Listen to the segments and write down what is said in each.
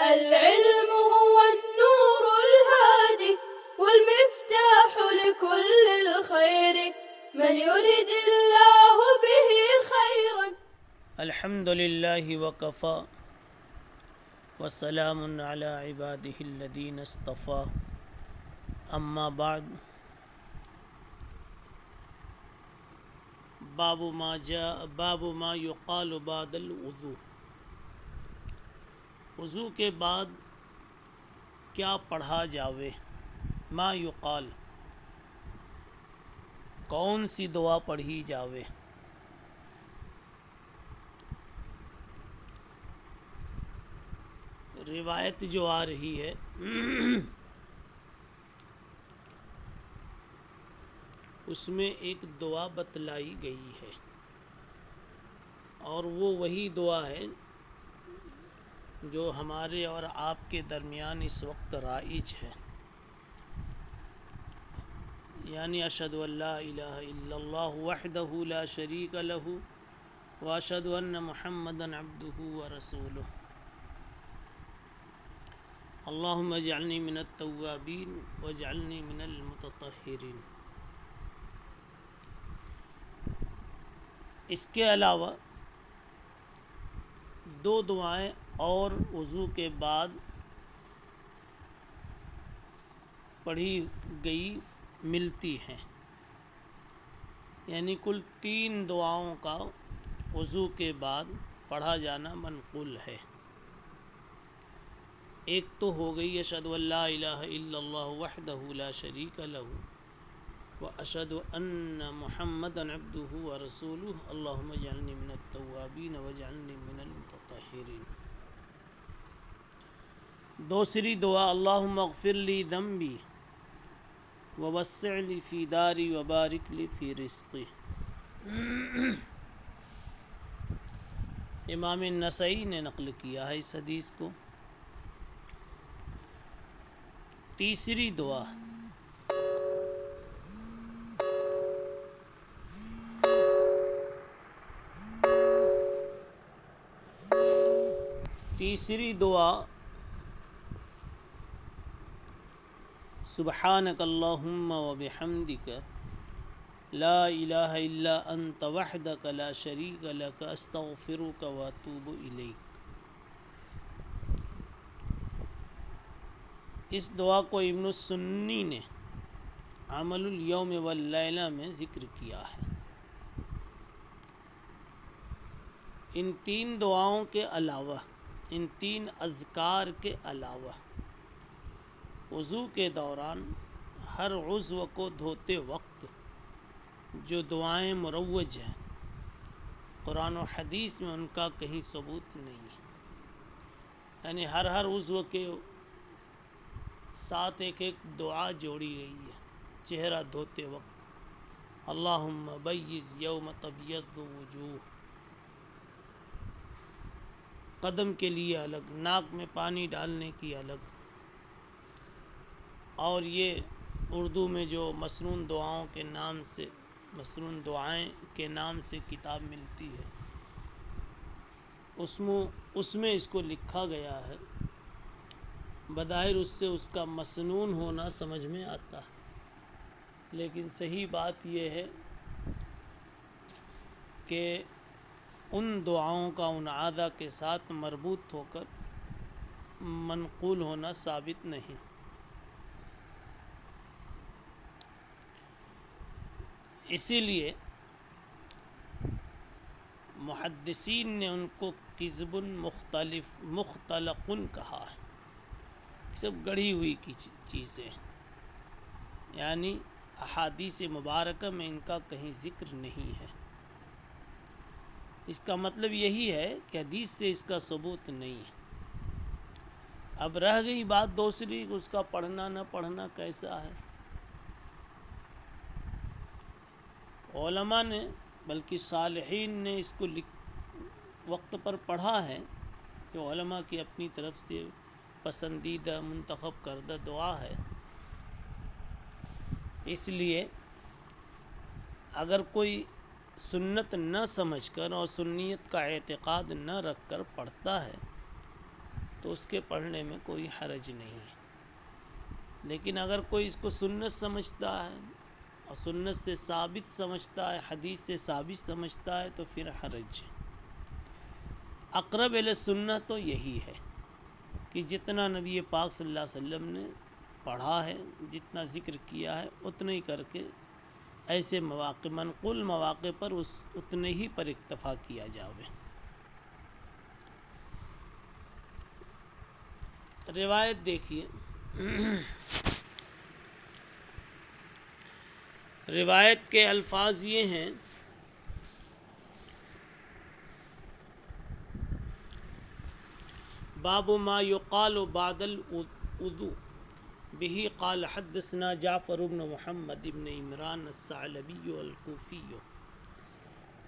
العلم هو النور الهادي والمفتاح لكل الخير من يرد الله به خيرا. الحمد لله وكفى وسلام على عباده الذين اصطفى اما بعد. باب ما يقال بعد الوضوء. وضو کے بعد کیا پڑھا جاوے. ما یقال کون سی دعا پڑھی جاوے. روایت جو آ رہی ہے اس میں ایک دعا بتلائی گئی ہے اور وہ وہی دعا ہے جو ہمارے اور آپ کے درمیان اس وقت رائج ہے، یعنی اشہد ان لا الہ الا اللہ وحدہ لا شریک لہ واشہد ان محمدا عبدہ ورسولہ اللہم اجعلنی من التوابین واجعلنی من المتطہرین. اس کے علاوہ دو دعائیں اور وضو کے بعد پڑھی گئی ملتی ہیں، یعنی کل 3 دعاؤں کا وضو کے بعد پڑھا جانا منقول ہے. ایک تو ہو گئی اشہد ان لا الہ الا اللہ وحدہ لا شریک لہ واشہد ان محمدا عبدہ ورسولہ اللہم اجعلنی من التوابین واجعلنی من المتطہرین. دوسری دعا اللہم اغفر لی ذنبی ووسع لی فی داری وبارک لی فی رزقی. امام نسائی نے نقل کیا ہے اس حدیث کو. تیسری دعا سبحانک اللہم وبحمدک لا الہ الا انت وحدک لا شریک لک استغفرک واتوب الیک. اس دعا کو ابن السنی نے عمل الیوم واللیلہ میں ذکر کیا ہے. ان 3 دعاؤں کے علاوہ، ان 3 اذکار کے علاوہ وضو کے دوران ہر عضو کو دھوتے وقت جو دعائیں مروج ہیں قرآن و حدیث میں ان کا کہیں ثبوت نہیں ہے، یعنی ہر عضو کے ساتھ ایک دعا جوڑی گئی ہے. چہرہ دھوتے وقت اللہم بیض یوم تبیض وجوہ، قدم کے لیے الگ، ناک میں پانی ڈالنے کی الگ، اور یہ اردو میں جو مسنون دعائیں کے نام سے کتاب ملتی ہے اس میں اس کو لکھا گیا ہے. بظاہر اس سے اس کا مسنون ہونا سمجھ میں آتا ہے، لیکن صحیح بات یہ ہے کہ ان دعاؤں کا ان اعضاء کے ساتھ مربوط ہو کر منقول ہونا ثابت نہیں. اسی لیے محدثین نے ان کو کذب مختلق کہا ہے، سب گڑھی ہوئی کی چیزیں، یعنی احادیث مبارکہ میں ان کا کہیں ذکر نہیں ہے. اس کا مطلب یہی ہے کہ حدیث سے اس کا ثبوت نہیں ہے. اب رہ گئی بات دوسری، اس کا پڑھنا نہ پڑھنا کیسا ہے. علماء نے بلکہ صالحین نے اس کو وقت پر پڑھا ہے کہ علماء کی اپنی طرف سے پسندیدہ منتخب کردہ دعا ہے. اس لیے اگر کوئی سنت نہ سمجھ کر اور سنیت کا اعتقاد نہ رکھ کر پڑھتا ہے تو اس کے پڑھنے میں کوئی حرج نہیں ہے، لیکن اگر کوئی اس کو سنت سمجھتا ہے اور سنت سے ثابت سمجھتا ہے، حدیث سے ثابت سمجھتا ہے، تو پھر حرج ہے۔ اقرب الی سنت تو یہی ہے کہ جتنا نبی پاک صلی اللہ علیہ وسلم نے پڑھا ہے، جتنا ذکر کیا ہے، اتنا ہی کر کے ایسے مواقع، منقول مواقع پر اتنے ہی پر اکتفا کیا جاوے۔ روایت دیکھیے، روایت کے الفاظ یہ ہیں: باب ما یقال بعد الوضوء به قال حدثنا جعفر بن محمد بن عمران الثعلبی الکوفی۔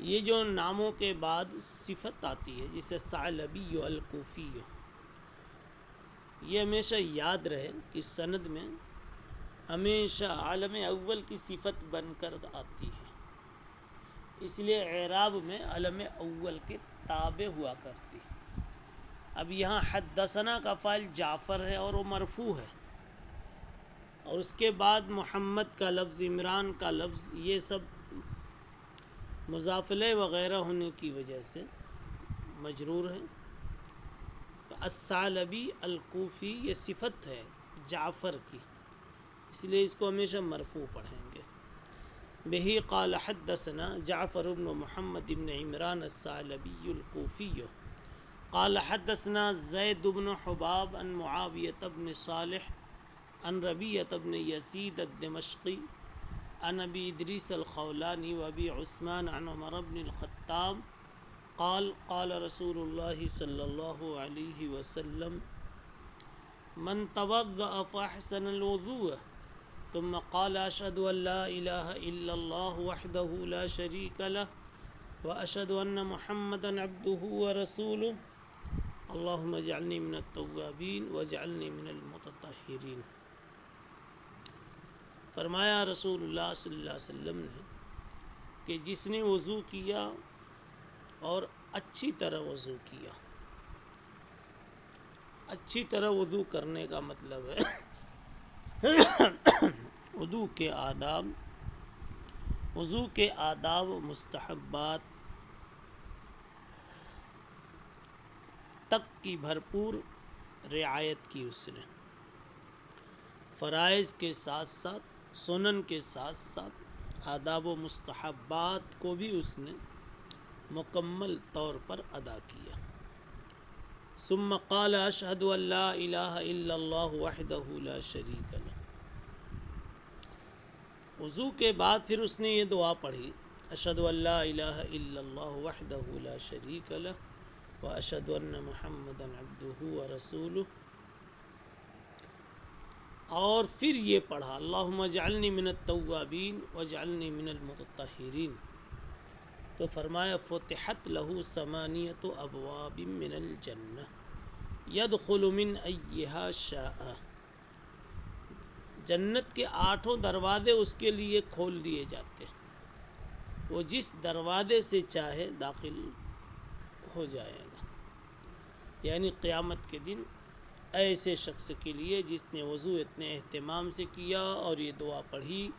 یہ جو ناموں کے بعد صفت آتی ہے جسے ثعلبی الکوفی، یہ ہمیشہ یاد رہے کہ سند میں ہمیشہ عالم اول کی صفت بن کر آتی ہے، اس لیے اعراب میں عالم اول کے تابع ہوا کرتی ہے۔ اب یہاں حدثنا کا فاعل جعفر ہے اور وہ مرفوع ہے، اور اس کے بعد محمد کا لفظ، عمران کا لفظ، یہ سب مضاف الیہ وغیرہ ہونے کی وجہ سے مجرور ہے۔ تو الثعلبی الکوفی یہ صفت ہے جعفر کی، اس لیے اس کو ہمیشہ مرفوع پڑھیں گے۔ بہ قال حدثنا جعفر بن محمد بن عمران الثعلبی الکوفی قال حدثنا زید بن حباب عن معاویہ بن صالح عن ربیعہ بن یزید الدمشقی عن ابی ادریس الخولانی و ابی عثمان عن عمر بن الخطاب قال قال رسول اللہ صلی اللہ علیہ وسلم من توضأ فاحسن الوضوء ثم قال اشهد ان لا اله الا الله وحده لا شريك له واشهد ان محمدا عبده ورسوله اللهم اجعلني من التوابین واجعلني من المتطہرین۔ فرمایا رسول اللہ صلی اللہ علیہ وسلم نے کہ جس نے وضو کیا اور اچھی طرح وضو کیا، اچھی طرح وضو کرنے کا مطلب ہے وضو کے آداب و مستحبات تک کی بھرپور رعایت کی اس نے، فرائض کے ساتھ ساتھ، سنن کے ساتھ ساتھ آداب و مستحبات کو بھی اس نے مکمل طور پر ادا کیا۔ ثم قال اشہد ان لا الہ الا اللہ وحدہ لا شریک لہ۔ وضو کے بعد پھر اس نے یہ دعا پڑھی: اشہد ان لا الہ الا اللہ وحدہ لا شریک لہ واشہد ان محمدا عبدہ ورسولہ، اور پھر یہ پڑھا: اللہم اجعلنی من التوابین واجعلنی من المتطہرین۔ تو فرمایا فتحت لہ ثمانیۃ ابواب من الجنہ یدخل من ایہا شاء۔ جنت کے 8 دروازے اس کے لیے کھول دیے جاتے ہیں، وہ جس دروازے سے چاہے داخل ہو جائے گا۔ یعنی قیامت کے دن ایسے شخص کے لیے جس نے وضو اتنے اہتمام سے کیا اور یہ دعا پڑھی،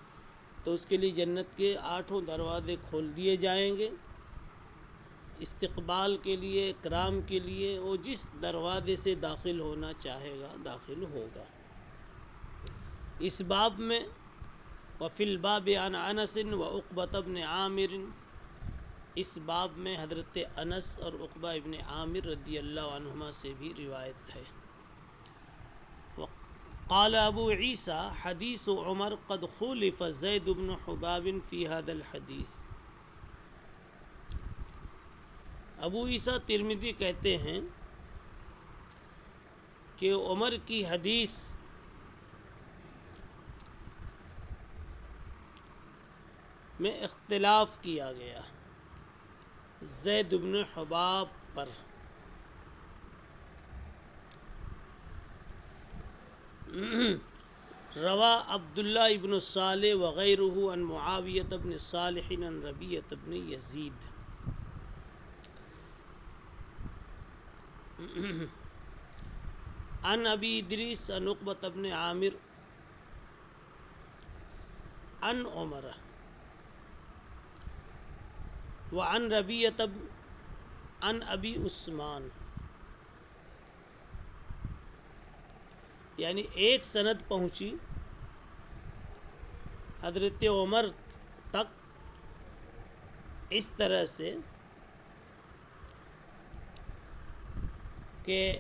تو اس کے لیے جنت کے 8 دروازے کھول دیے جائیں گے، استقبال کے لیے، اکرام کے لیے، وہ جس دروازے سے داخل ہونا چاہے گا داخل ہوگا۔ اس باب میں وفی الباب عن انس وعقبۃ بن عامر، اس باب میں حضرت انس اور عقبہ ابن عامر رضی اللہ عنہما سے بھی روایت ہے۔ قال ابو عیسیٰ حدیث عمر قد خولف زید بن حباب فی هذا الحدیث۔ ابو عیسیٰ ترمذی کہتے ہیں کہ عمر کی حدیث میں اختلاف کیا گیا زید بن حباب پر۔ روا عبداللہ ابن صالح وغیرہ عن معاویہ بن صالح عن ربیعہ بن یزید۔ عن ابی ادریس عن عقبۃ بن عامر عن عمر وعن ربیعۃ عن ابی عثمان، یعنی ایک سند پہنچی حضرت عمر تک اس طرح سے کہ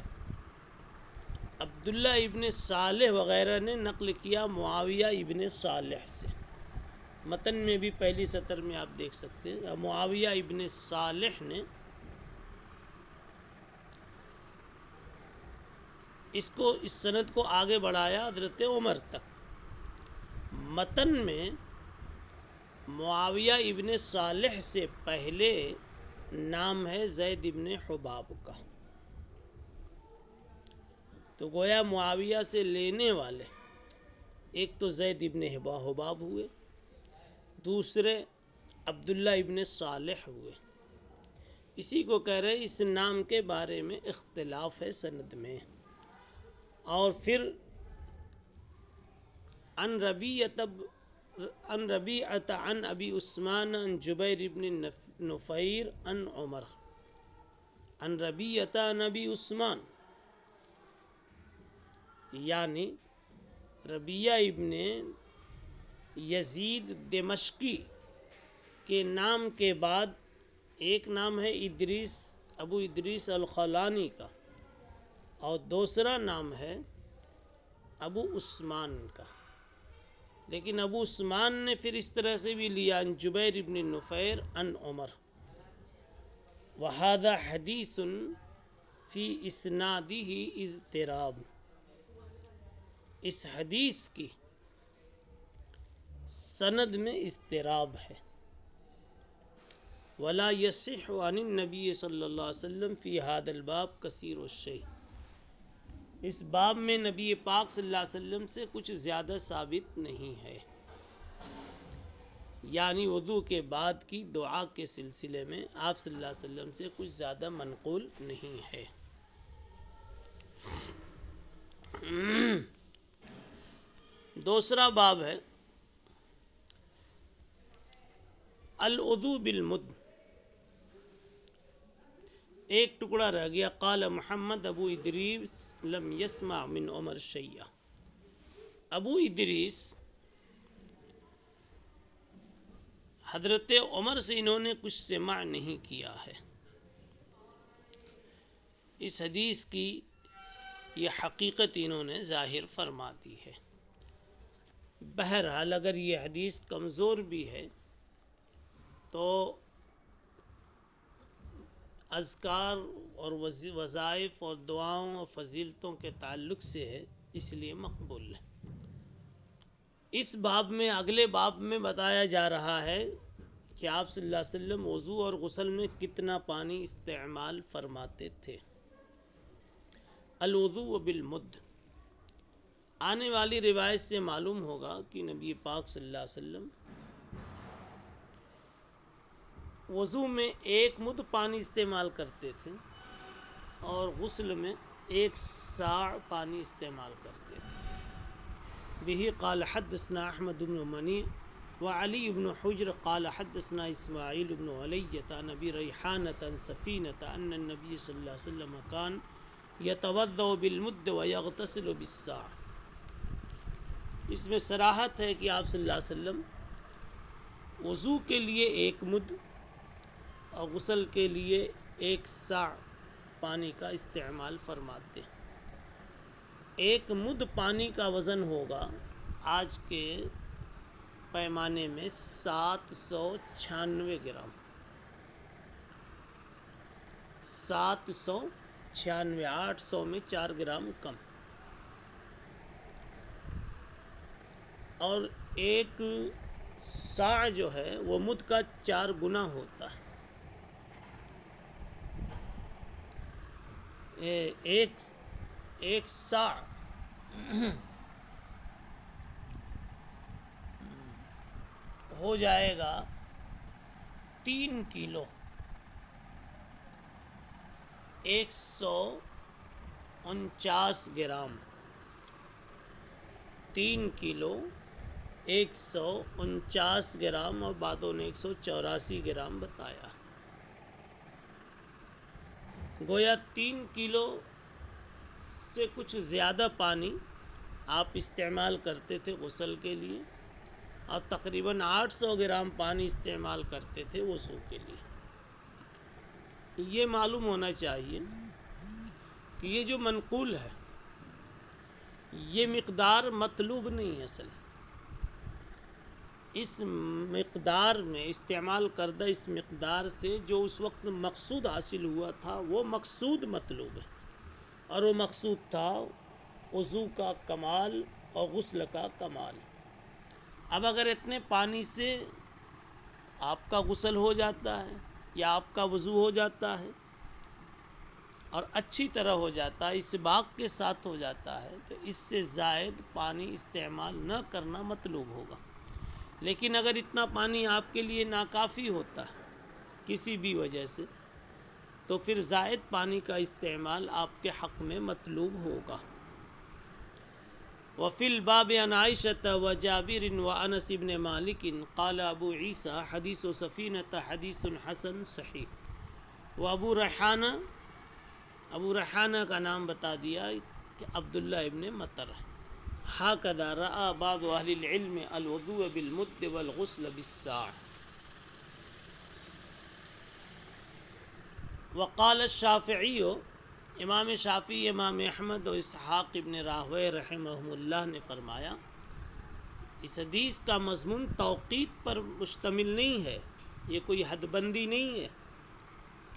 عبداللہ ابن صالح وغیرہ نے نقل کیا معاویہ ابن صالح سے. متن میں بھی پہلی سطر میں آپ دیکھ سکتے ہیں معاویہ ابن صالح نے اس سند کو آگے بڑھایا حضرت عمر تک. متن میں معاویہ ابن صالح سے پہلے نام ہے زید ابن حباب کا، تو گویا معاویہ سے لینے والے ایک تو زید ابن حباب ہوئے، دوسرے عبداللہ ابن صالح ہوئے. اسی کو کہہ رہے اس نام کے بارے میں اختلاف ہے سند میں. اور پھر عن ربیعۃ عن ابی عثمان عن جبیر ابن نفیر عن عمر عن ربیعۃ عن ابی عثمان، یعنی ربیعہ ابن یزید دمشقی کے نام کے بعد ایک نام ہے ابو ادریس الخولانی کا، اور دوسرا نام ہے ابو عثمان کا. لیکن ابو عثمان نے پھر اس طرح سے بھی لیا عن جبیر ابن نفیر عن عمر. وہذا حدیث فی اسنادہ اضطراب، اس حدیث کی سند میں اضطراب ہے. ولا یصح عن النبی صلی اللہ علیہ وسلم فی ھذا الباب کثیر الشیء، اس باب میں نبی پاک صلی اللہ علیہ وسلم سے کچھ زیادہ ثابت نہیں ہے، یعنی وضو کے بعد کی دعا کے سلسلے میں آپ صلی اللہ علیہ وسلم سے کچھ زیادہ منقول نہیں ہے. دوسرا باب ہے الوضو بالمد. ایک ٹکڑا رہ گیا. قال محمد ابو ادریس لم یسمع من عمر شیئا، ابو ادریس حضرت عمر سے انہوں نے کچھ سماع نہیں کیا ہے. اس حدیث کی یہ حقیقت انہوں نے ظاہر فرما دی ہے. بہرحال اگر یہ حدیث کمزور بھی ہے تو اذکار اور وظائف اور دعاؤں اور فضیلتوں کے تعلق سے ہے، اس لیے مقبول ہے. اس باب میں اگلے باب میں بتایا جا رہا ہے کہ آپ صلی اللہ علیہ وسلم وضو اور غسل میں کتنا پانی استعمال فرماتے تھے. الوضو بالمد، آنے والی روایت سے معلوم ہوگا کہ نبی پاک صلی اللہ علیہ وسلم وضو میں 1 مد پانی استعمال کرتے تھے اور غسل میں 1 صاع پانی استعمال کرتے تھے. بہ قال حدثنا احمد بن منیع وعلی بن حجر قال حدثنا اسماعیل بن علیۃ عن ابی ریحانۃ عن سفینۃ ان النبی صلی اللہ علیہ وسلم کان یتوضأ بالمد ویغتسل بالصاع. اس میں صراحت ہے کہ آپ صلی اللہ علیہ وسلم وضو کے لیے 1 مد اور غسل کے لیے 1 صاع پانی کا استعمال فرماتے. 1 مد پانی کا وزن ہوگا آج کے پیمانے میں 796 گرام. 796، 800 میں 4 گرام کم. اور 1 صاع جو ہے وہ مد کا 4 گنا ہوتا ہے. ایک صاع ہو جائے گا 3 کلو. 149 گرام، 3 کلو 149 گرام اور بعدوں نے 184 گرام بتایا۔ گویا 3 کلو سے کچھ زیادہ پانی آپ استعمال کرتے تھے غسل کے لیے، اور تقریباً 800 گرام پانی استعمال کرتے تھے وضو کے لیے۔ یہ معلوم ہونا چاہیے کہ یہ جو منقول ہے یہ مقدار مطلوب نہیں ہے، اصل اس مقدار میں استعمال کردہ اس مقدار سے جو اس وقت مقصود حاصل ہوا تھا وہ مقصود مطلوب ہے، اور وہ مقصود تھا وضو کا کمال اور غسل کا کمال۔ اب اگر اتنے پانی سے آپ کا غسل ہو جاتا ہے یا آپ کا وضو ہو جاتا ہے اور اچھی طرح ہو جاتا ہے، اسباغ کے ساتھ ہو جاتا ہے، تو اس سے زائد پانی استعمال نہ کرنا مطلوب ہوگا۔ لیکن اگر اتنا پانی آپ کے لیے ناکافی ہوتا ہے کسی بھی وجہ سے، تو پھر زائد پانی کا استعمال آپ کے حق میں مطلوب ہوگا۔ وفی الباب عن عائشة وجابر وانس بن مالک قال ابو عیسیٰ حدیث سفینۃ حدیث حسن صحیح۔ وہ ابو ریحانہ کا نام بتا دیا کہ عبداللہ ابن مطر۔ ہکذا رأى بعض اہل العلم الوضوء بالمد والغسل بالساع۔ وقال الشافعی، امام شافعی، امام احمد و اسحاق ابن راہویہ رحمہم اللہ نے فرمایا اس حدیث کا مضمون توقیت پر مشتمل نہیں ہے، یہ کوئی حد بندی نہیں ہے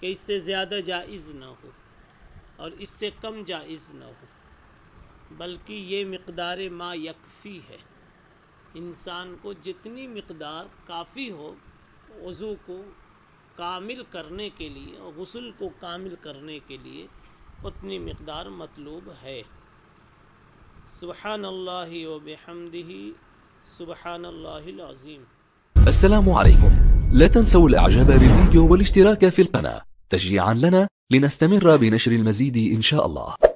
کہ اس سے زیادہ جائز نہ ہو اور اس سے کم جائز نہ ہو، بلکہ یہ مقدار ما یکفی ہے۔ انسان کو جتنی مقدار کافی ہو وضو کو کامل کرنے کے لیے اور غسل کو کامل کرنے کے لیے اتنی مقدار مطلوب ہے۔ سبحان اللہ و بحمدہ سبحان اللہ العظیم۔ السلام عليكم، لا تنسوا الاعجاب بالفيديو والاشتراك في القناة تشجيعا لنا لنستمر بنشر المزيد إن شاء الله.